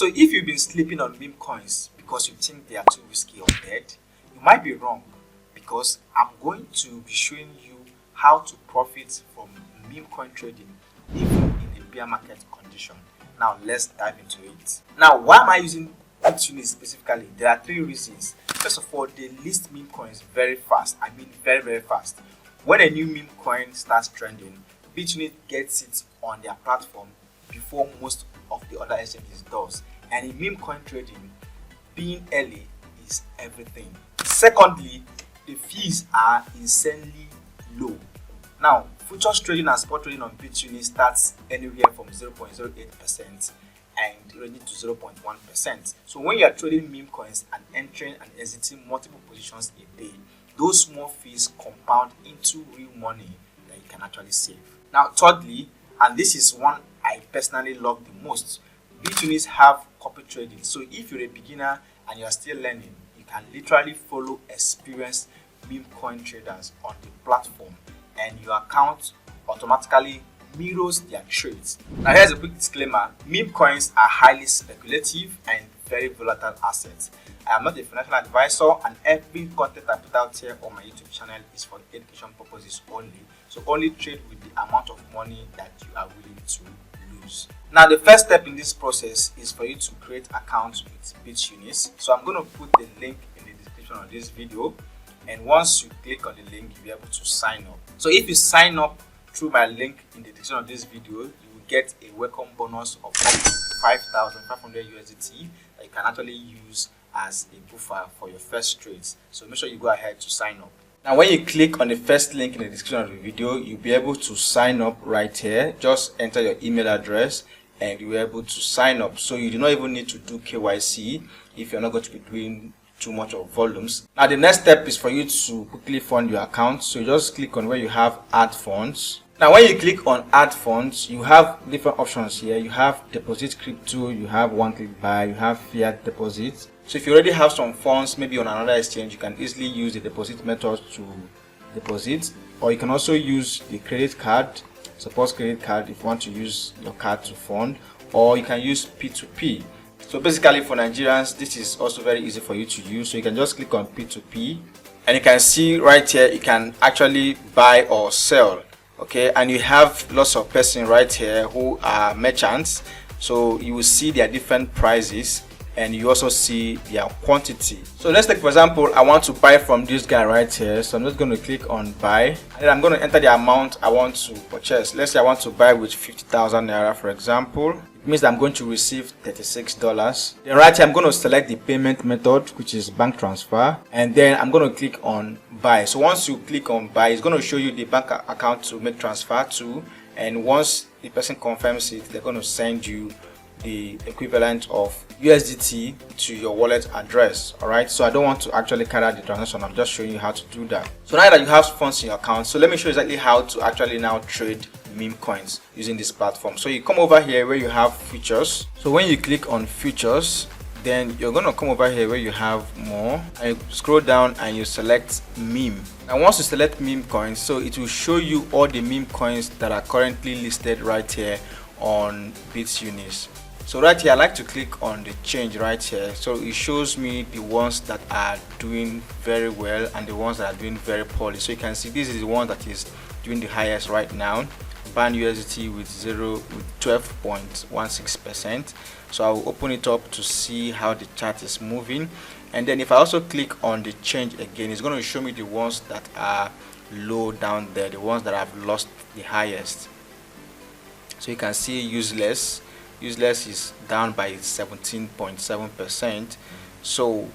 So if you've been sleeping on meme coins because you think they are too risky or dead, you might be wrong, because I'm going to be showing you how to profit from meme coin trading even in a bear market condition. Now let's dive into it. Now, why am I using Bitunix specifically? There are 3 reasons. First of all, they list meme coins very fast. I mean very fast. When a new meme coin starts trending, Bitunix gets it on their platform before most of the other exchanges does. And in meme coin trading, being early is everything. Secondly, the fees are insanely low. Now, futures trading and spot trading on Bitunix starts anywhere from 0.08% and ranging to 0.1%. So when you are trading meme coins and entering and exiting multiple positions a day, those small fees compound into real money that you can actually save. Now, thirdly, and this is one I personally love the most, Bitunix have copy trading. So if you're a beginner and you are still learning, you can literally follow experienced meme coin traders on the platform, and your account automatically mirrors their trades. Now here's a quick disclaimer: meme coins are highly speculative and very volatile assets. I am not a financial advisor, and every content I put out here on my YouTube channel is for education purposes only. So only trade with the amount of money that you are willing to lose. Now the first step in this process is for you to create accounts with Bitunix. So I'm going to put the link in the description of this video, and once you click on the link, you'll be able to sign up. So if you sign up through my link in the description of this video, you will get a welcome bonus of 5,500 USDT that you can actually use as a buffer for your first trades. So make sure you go ahead to sign up. Now when you click on the first link in the description of the video, you'll be able to sign up right here. Just enter your email address and you'll be able to sign up. So you do not even need to do KYC if you're not going to be doing too much of volumes. Now the next step is for you to quickly fund your account. So you just click on where you have add funds. Now when you click on add funds, you have different options here. You have deposit crypto, you have one click buy, you have fiat deposit. So if you already have some funds maybe on another exchange, you can easily use the deposit method to deposit, or you can also use the credit card, support credit card, if you want to use your card to fund, or you can use P2P. So basically for Nigerians, this is also very easy for you to use. So you can just click on P2P and you can see right here you can actually buy or sell. Okay, and you have lots of persons right here who are merchants. So you will see their different prices and you also see their quantity. So let's take for example, I want to buy from this guy right here. So I'm just going to click on buy, and then I'm going to enter the amount I want to purchase. Let's say I want to buy with 50,000 naira, for example. It means that I'm going to receive $36. Then right here I'm going to select the payment method, which is bank transfer, and then I'm going to click on buy. So once you click on buy, it's going to show you the bank account to make transfer to, and once the person confirms it, they're going to send you the equivalent of USDT to your wallet address. Alright, so I don't want to actually carry out the transaction, I'm just showing you how to do that. So now that you have funds in your account, so let me show you exactly how to actually now trade meme coins using this platform. So you come over here where you have futures. So when you click on futures, then you're going to come over here where you have more, and you scroll down and you select meme. And once you select meme coins, so it will show you all the meme coins that are currently listed right here on Bitunix. So right here I like to click on the change right here, so it shows me the ones that are doing very well and the ones that are doing very poorly. So you can see this is the one that is doing the highest right now, ban USDT with 12.16%. so I'll open it up to see how the chart is moving, and then if I also click on the change again, it's going to show me the ones that are low down there, the ones that have lost the highest. So you can see useless is down by 17.7%. so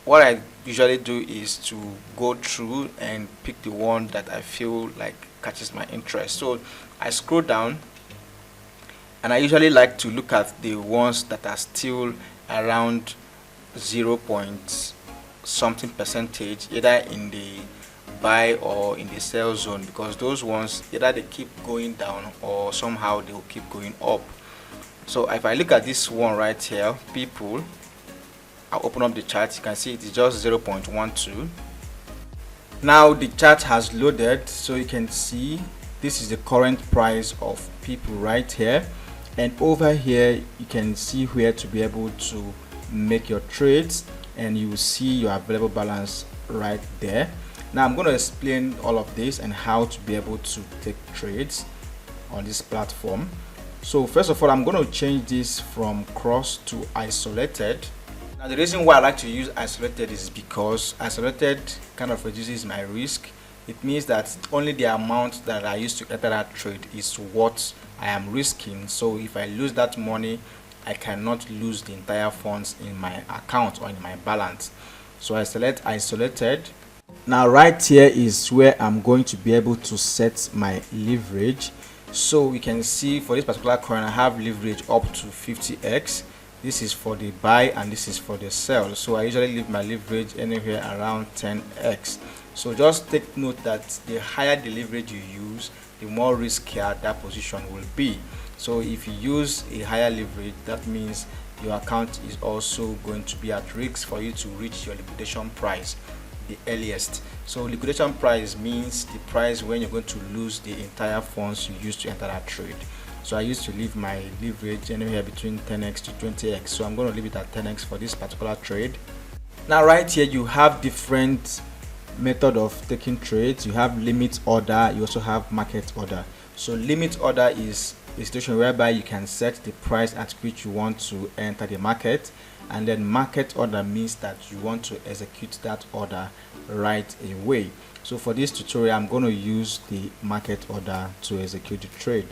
what I usually do is to go through and pick the one that I feel like catches my interest. So I scroll down and I usually like to look at the ones that are still around 0 point something percentage, either in the buy or in the sell zone, because those ones either they keep going down or somehow they will keep going up. So if I look at this one right here, people, I'll open up the chart. You can see it is just 0.12. Now the chart has loaded, so you can see this is the current price of people right here, and over here you can see where to be able to make your trades, and you will see your available balance right there. Now I'm going to explain all of this and how to be able to take trades on this platform. So first of all, I'm going to change this from cross to isolated. Now the reason why I like to use isolated is because isolated kind of reduces my risk. It means that only the amount that I used to enter that trade is what I am risking. So if I lose that money, I cannot lose the entire funds in my account or in my balance. So I select isolated. Now right here is where I'm going to be able to set my leverage. So you can see for this particular coin I have leverage up to 50x. This is for the buy and this is for the sell. So I usually leave my leverage anywhere around 10x. So just take note that the higher the leverage you use, the more riskier that position will be. So if you use a higher leverage, that means your account is also going to be at risk for you to reach your liquidation price the earliest. So liquidation price means the price when you're going to lose the entire funds you used to enter that trade. So I used to leave my leverage anywhere between 10x to 20x. So I'm going to leave it at 10x for this particular trade. Now right here you have different method of taking trades. You have limit order, you also have market order. So limit order is a situation whereby you can set the price at which you want to enter the market, and then market order means that you want to execute that order right away. So for this tutorial I'm going to use the market order to execute the trade.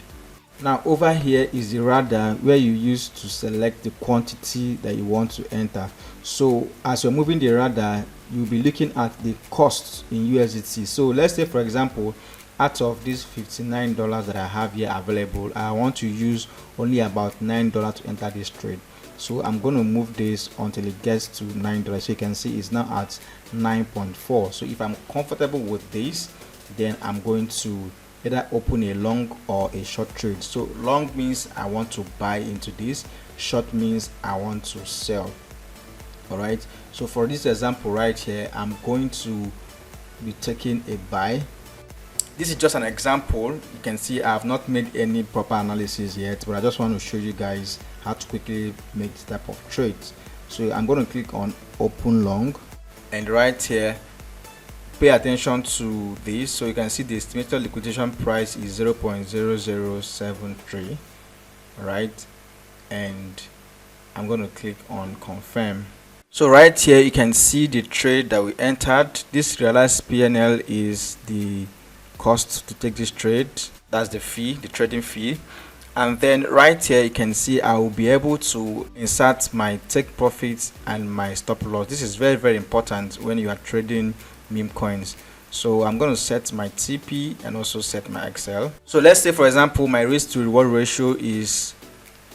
Now over here is the radar where you use to select the quantity that you want to enter. So as you're moving the radar, you'll be looking at the costs in USDT. So let's say for example, out of these $59 that I have here available, I want to use only about $9 to enter this trade. So I'm going to move this until it gets to $9. So you can see it's now at 9.4. So if I'm comfortable with this, then I'm going to either open a long or a short trade. So long means I want to buy into this, short means I want to sell. All right, so for this example right here, I'm going to be taking a buy. This is just an example. You can see I have not made any proper analysis yet, but I just want to show you guys how to quickly make this type of trades. So I'm going to click on open long, and right here pay attention to this. So you can see the estimated liquidation price is 0.0073, right? And I'm going to click on confirm. So right here you can see the trade that we entered. This realized PNL is the cost to take this trade. That's the fee, the trading fee. And then right here you can see I will be able to insert my take profits and my stop loss. This is very, very important when you are trading meme coins. So I'm going to set my TP and also set my XL. So let's say for example my risk to reward ratio is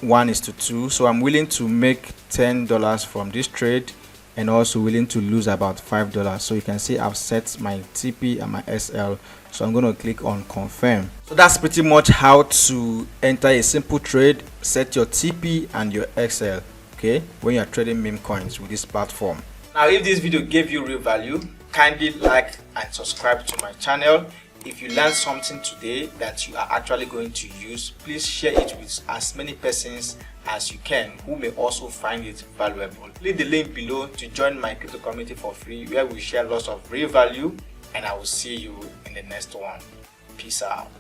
1:2. So I'm willing to make $10 from this trade and also willing to lose about $5. So you can see I've set my TP and my SL. So I'm going to click on confirm. So that's pretty much how to enter a simple trade, set your TP and your XL, okay, when you're trading meme coins with this platform. Now if this video gave you real value, kindly like and subscribe to my channel. If you learned something today that you are actually going to use, please share it with as many persons as you can who may also find it valuable. Click the link below to join my crypto community for free, where we share lots of real value, and I will see you in the next one. Peace out.